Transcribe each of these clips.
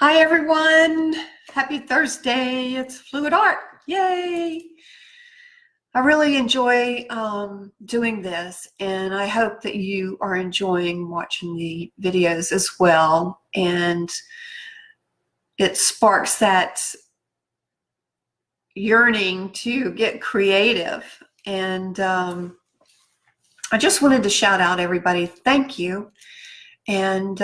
Hi everyone, happy Thursday. It's Fluid Art, yay. I really enjoy doing this, and I hope that you are enjoying watching the videos as well, and it sparks that yearning to get creative. And I just wanted to shout out everybody, thank you, and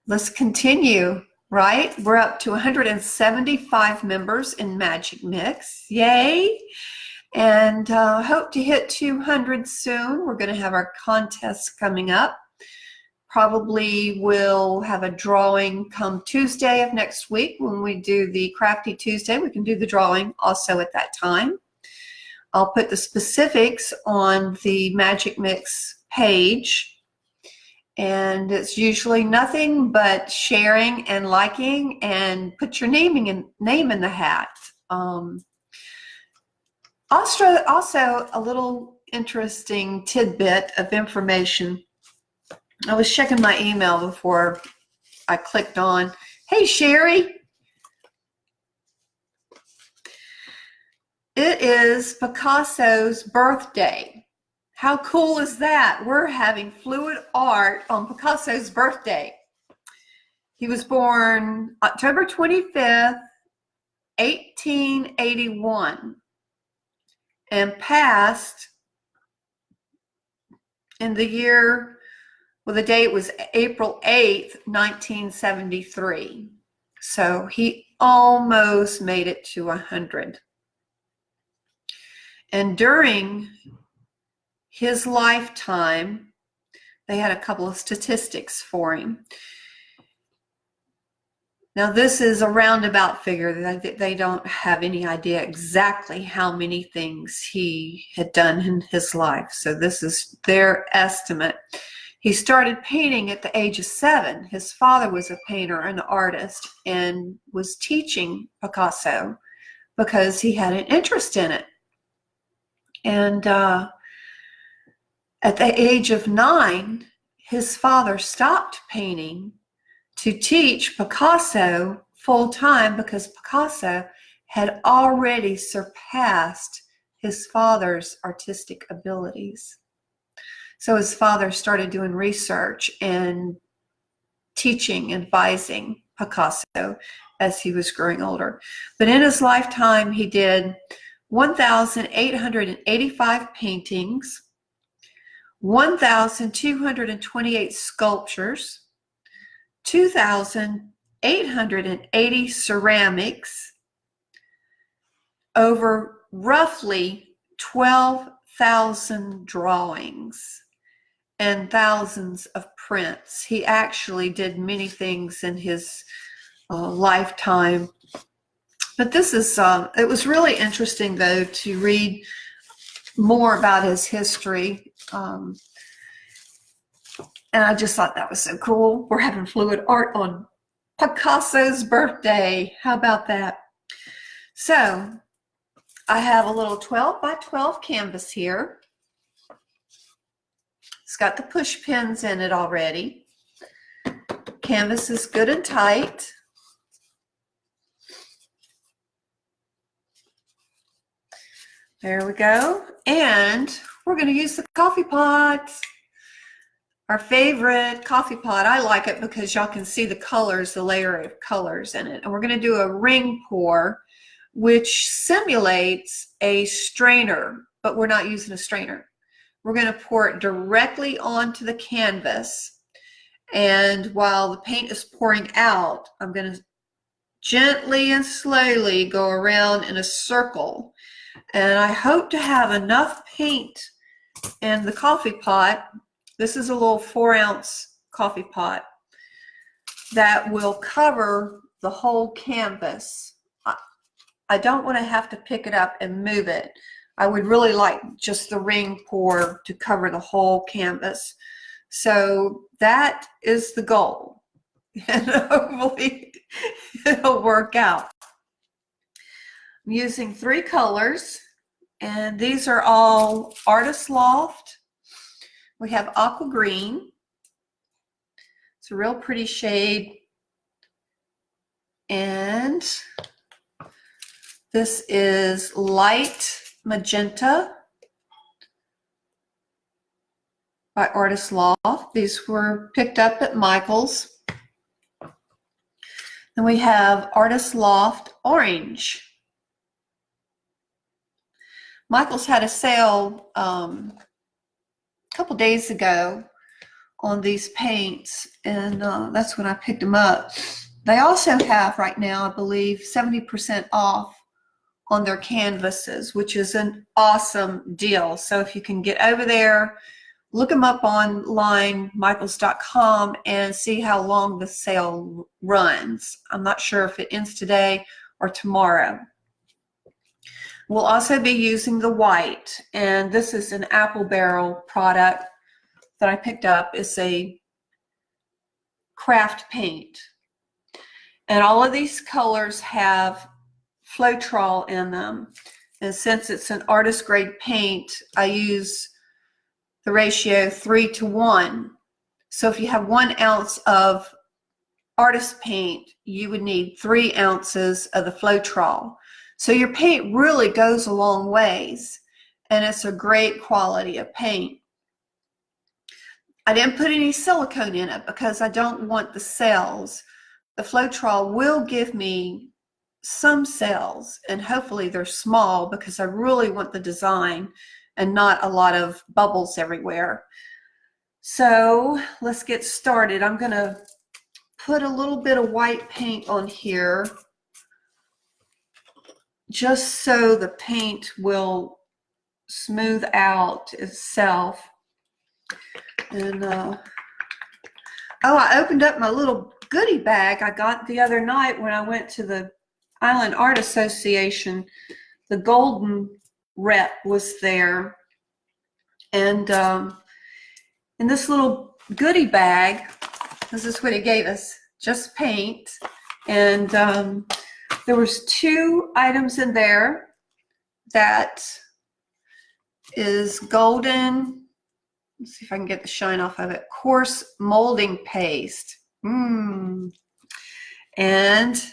let's continue. Right? We're up to 175 members in Magic Mix. Yay! And hope to hit 200 soon. We're going to have our contest coming up. Probably we'll have a drawing come Tuesday of next week when we do the Crafty Tuesday. We can do the drawing also at that time. I'll put the specifics on the Magic Mix page. And it's usually nothing but sharing and liking and put your name in the hat. Also, a little interesting tidbit of information. I was checking my email before I clicked on. Hey, Sherry. It is Picasso's birthday. How cool is that? We're having fluid art on Picasso's birthday. He was born October 25th, 1881, and passed in the year, well, the date was April 8th, 1973. So he almost made it to 100. And during his lifetime, they had a couple of statistics for him. Now, this is a roundabout figure. They don't have any idea exactly how many things he had done in his life. So this is their estimate. He started painting at the age of 7. His father was a painter and artist and was teaching Picasso because he had an interest in it. And at the age of 9, his father stopped painting to teach Picasso full-time because Picasso had already surpassed his father's artistic abilities. So his father started doing research and teaching, advising Picasso as he was growing older. But in his lifetime, he did 1,885 paintings, 1,228 sculptures, 2,880 ceramics, over roughly 12,000 drawings, and thousands of prints. He actually did many things in his lifetime. But this is, it was really interesting, though, to read more about his history. And I just thought that was so cool. We're having fluid art on Picasso's birthday. How about that? So I have a little 12 by 12 canvas here. It's got the push pins in it already. Canvas is good and tight. There we go. And we're going to use the coffee pot. Our favorite coffee pot. I like it because y'all can see the colors, the layer of colors in it. And we're going to do a ring pour, which simulates a strainer, but we're not using a strainer. We're going to pour it directly onto the canvas. And while the paint is pouring out, I'm going to gently and slowly go around in a circle. And I hope to have enough paint in the coffee pot. This is a little 4-ounce coffee pot that will cover the whole canvas. I don't want to have to pick it up and move it. I would really like just the ring pour to cover the whole canvas. So that is the goal. And hopefully it'll work out. I'm using 3 colors, and these are all Artist Loft. We have aqua green. It's a real pretty shade. And this is light magenta by Artist Loft. These were picked up at Michael's. Then we have Artist Loft orange. Michael's had a sale a couple days ago on these paints, and that's when I picked them up. They also have right now, I believe, 70% off on their canvases, which is an awesome deal. So if you can get over there, look them up online, michaels.com, and see how long the sale runs. I'm not sure if it ends today or tomorrow. We'll also be using the white, and this is an apple barrel product that I picked up. It's a craft paint. And all of these colors have Floetrol in them. And since it's an artist grade paint, I use the ratio 3:1. So if you have 1 ounce of artist paint, you would need 3 ounces of the Floetrol. So your paint really goes a long ways, and it's a great quality of paint. I didn't put any silicone in it because I don't want the cells. The Floetrol will give me some cells, and hopefully they're small because I really want the design and not a lot of bubbles everywhere. So let's get started. I'm going to put a little bit of white paint on here just so the paint will smooth out itself. And oh, I opened up my little goodie bag I got the other night when I went to the Island Art Association. The golden rep was there, and in this little goodie bag, this is what he gave us, just paint. And there was 2 items in there. That is golden, let's see if I can get the shine off of it, coarse molding paste. And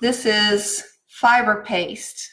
this is fiber paste.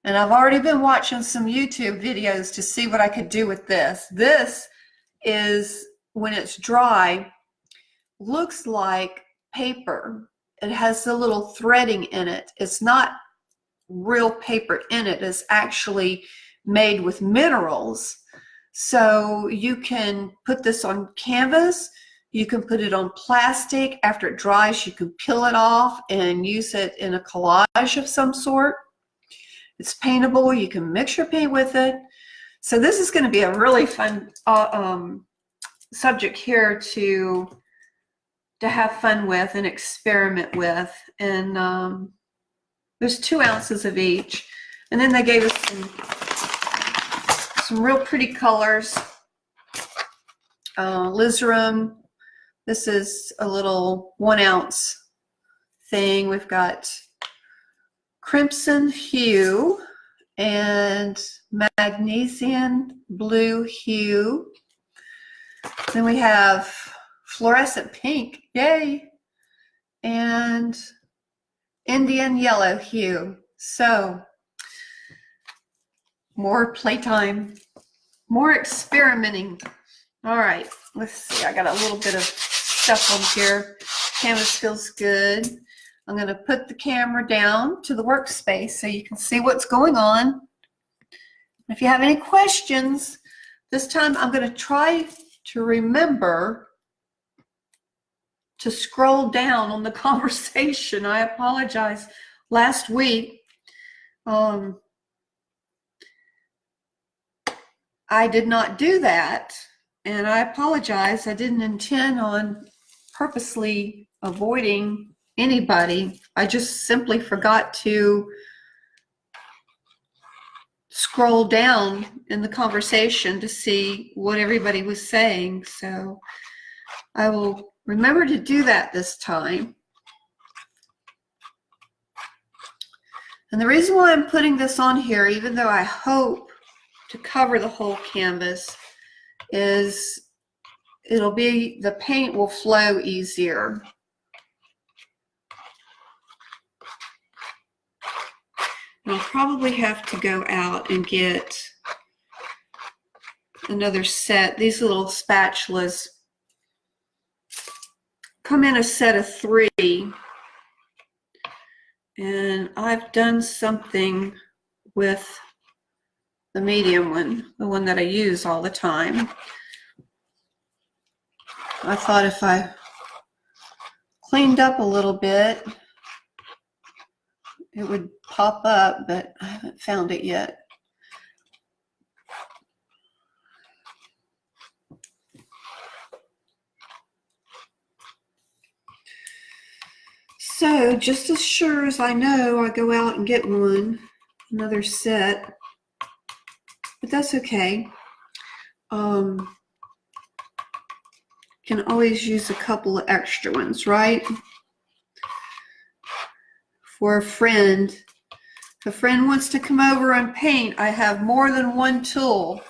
And I've already been watching some YouTube videos to see what I could do with this. This is, when it's dry, looks like paper. It has a little threading in it. It's not real paper in it. It's actually made with minerals. So you can put this on canvas. You can put it on plastic. After it dries, you can peel it off and use it in a collage of some sort. It's paintable. You can mix your paint with it. So this is going to be a really fun subject here to have fun with and experiment with. And there's 2 ounces of each. And then they gave us some real pretty colors. Lizerum. This is a little 1 ounce thing. We've got crimson hue and magnesium blue hue. Then we have fluorescent pink, yay, and Indian yellow hue. So more playtime, more experimenting. All right, let's see. I got a little bit of stuff on here. Canvas feels good. I'm going to put the camera down to the workspace so you can see what's going on. If you have any questions, this time I'm going to try to remember to scroll down on the conversation. I apologize. Last week, I did not do that, and I apologize. I didn't intend on purposely avoiding anybody. I just simply forgot to scroll down in the conversation to see what everybody was saying. So I will remember to do that this time. And the reason why I'm putting this on here, even though I hope to cover the whole canvas, is the paint will flow easier. I'll probably have to go out and get another set. These little spatulas come in a set of 3. And I've done something with the medium one, the one that I use all the time. I thought if I cleaned up a little bit, it would pop up, but I haven't found it yet. So just as sure as I know, I go out and get another set, but that's okay. Can always use a couple of extra ones, right? For a friend. If a friend wants to come over and paint, I have more than one tool.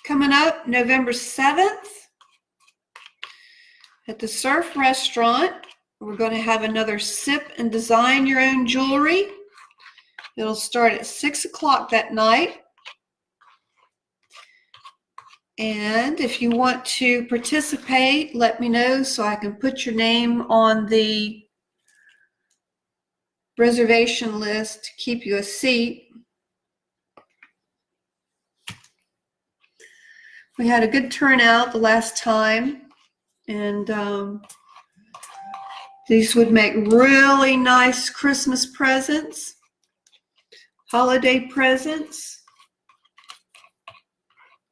Coming up November 7th at the Surf Restaurant, we're going to have another Sip and Design Your Own Jewelry. It'll start at 6 o'clock that night. And if you want to participate, let me know so I can put your name on the reservation list to keep you a seat. We had a good turnout the last time, and these would make really nice Christmas presents, holiday presents.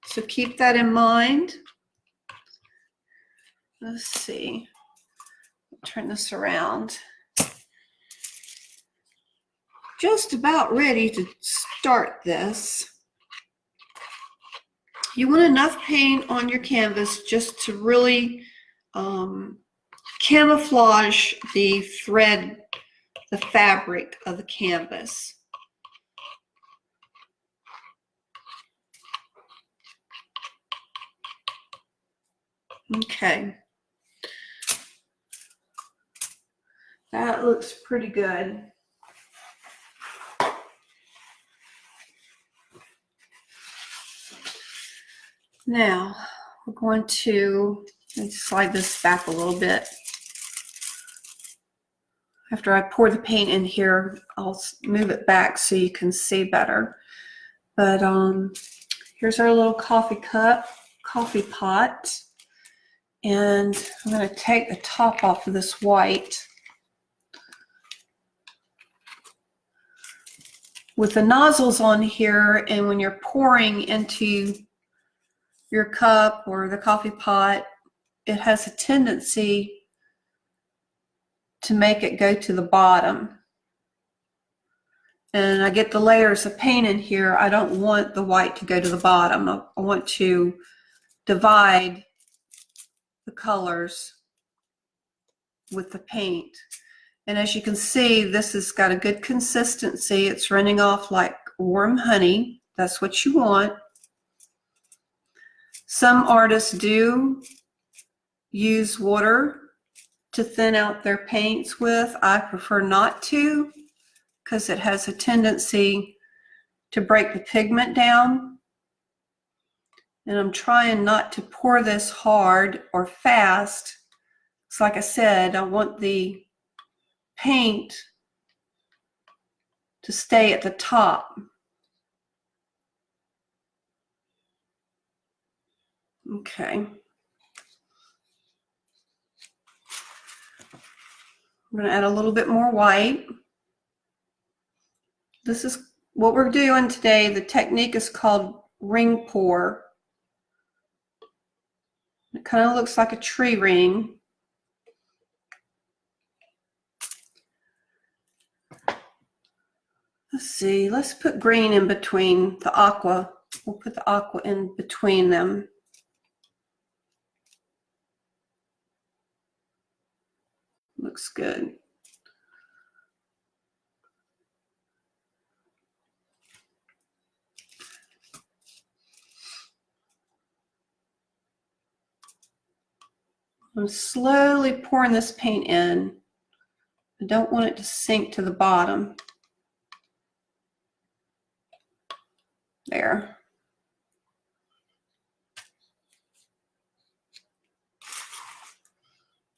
So keep that in mind. Let's see. Turn this around. Just about ready to start this. You want enough paint on your canvas just to really camouflage the thread, the fabric of the canvas. Okay. That looks pretty good. Now, we're going to, let me slide this back a little bit. After I pour the paint in here, I'll move it back so you can see better. But here's our little coffee pot. And I'm going to take the top off of this white. With the nozzles on here, and when you're pouring into your cup or the coffee pot, it has a tendency to make it go to the bottom. And I get the layers of paint in here. I don't want the white to go to the bottom. I want to divide the colors with the paint. And as you can see, this has got a good consistency. It's running off like warm honey. That's what you want. Some artists do use water to thin out their paints with. I prefer not to, because it has a tendency to break the pigment down. And I'm trying not to pour this hard or fast. So like I said, I want the paint to stay at the top. Okay. I'm going to add a little bit more white. This is what we're doing today. The technique is called ring pour. It kind of looks like a tree ring. Let's see, let's put green in between the aqua. We'll put the aqua in between them. Looks good. I'm slowly pouring this paint in. I don't want it to sink to the bottom. There.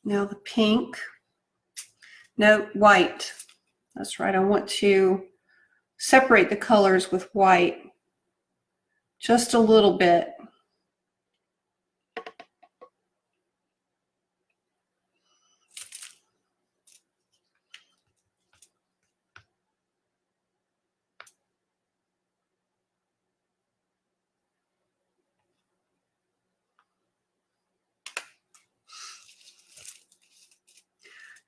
Now the pink. No, white. That's right. I want to separate the colors with white just a little bit.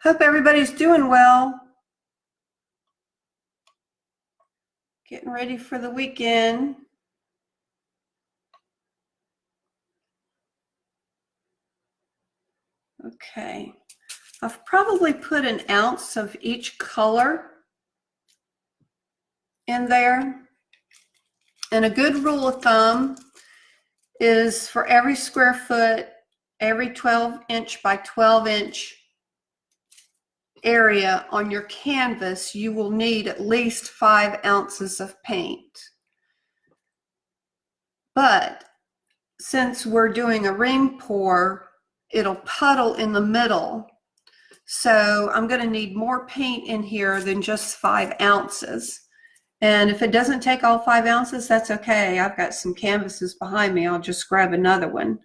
Hope everybody's doing well. Getting ready for the weekend. Okay. I've probably put an ounce of each color in there. And a good rule of thumb is for every square foot, every 12-inch by 12-inch area on your canvas, you will need at least 5 ounces of paint. But since we're doing a ring pour, it'll puddle in the middle. So I'm going to need more paint in here than just 5 ounces. And if it doesn't take all 5 ounces, that's okay. I've got some canvases behind me. I'll just grab another one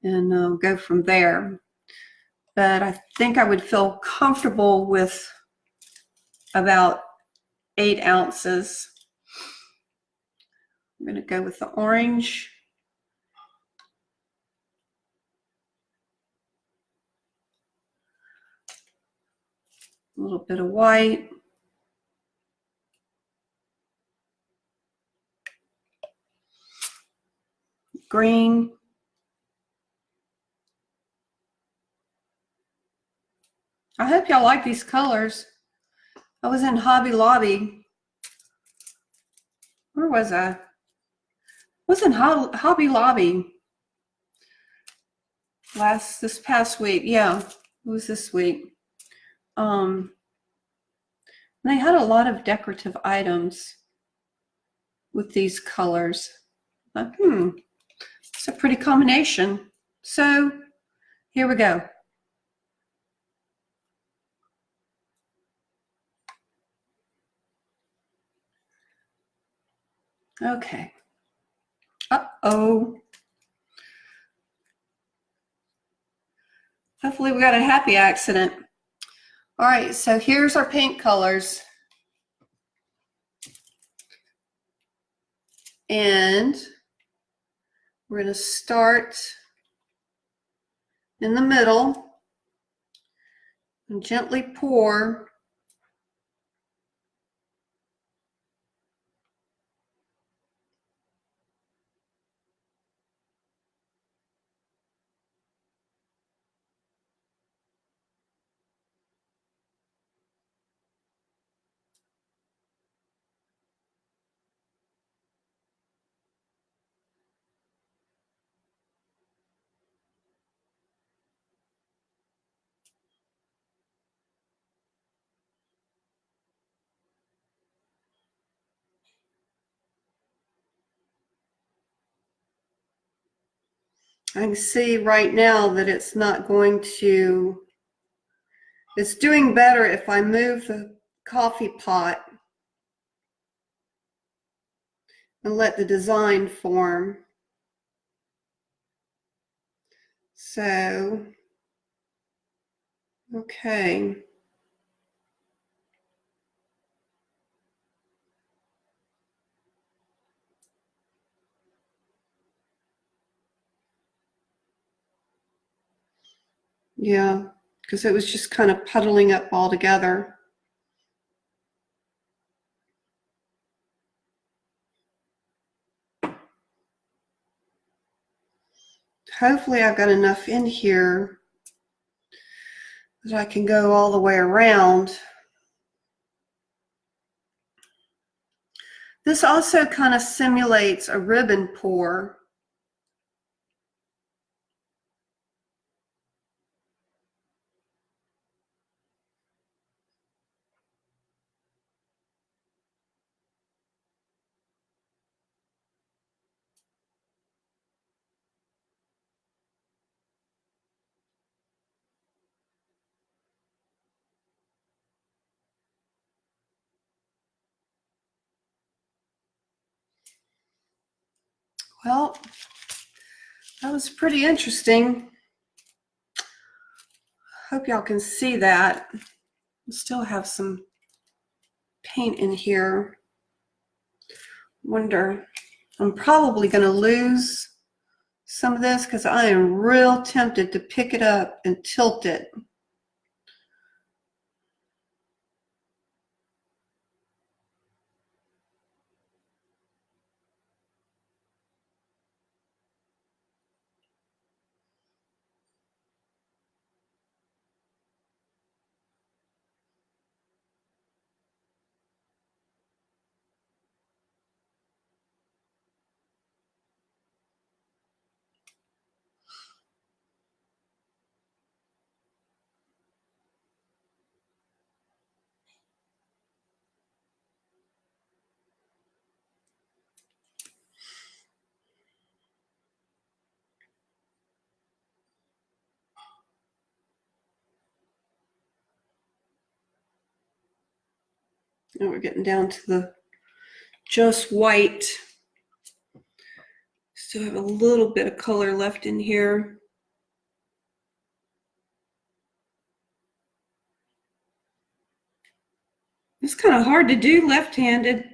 and go from there. But I think I would feel comfortable with about 8 ounces. I'm going to go with the orange. A little bit of white. Green. I hope y'all like these colors. I was in Hobby Lobby. Where was I? I was in Hobby Lobby this past week. Yeah, it was this week. They had a lot of decorative items with these colors. It's a pretty combination. So here we go. Okay. Uh-oh. Hopefully we got a happy accident. All right, so here's our paint colors. And we're going to start in the middle and gently pour. I can see right now that it's not going to, it's doing better if I move the coffee pot and let the design form. So, okay. Yeah, because it was just kind of puddling up all together. Hopefully I've got enough in here that I can go all the way around. This also kind of simulates a ribbon pour. Well, that was pretty interesting. Hope y'all can see that. I still have some paint in here. Wonder, I'm probably going to lose some of this because I am real tempted to pick it up and tilt it. Now we're getting down to the just white. Still have a little bit of color left in here. It's kind of hard to do left-handed.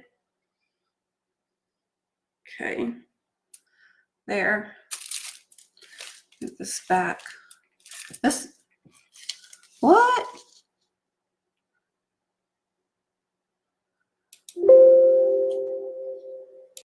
Okay, there. Get this back. This, what?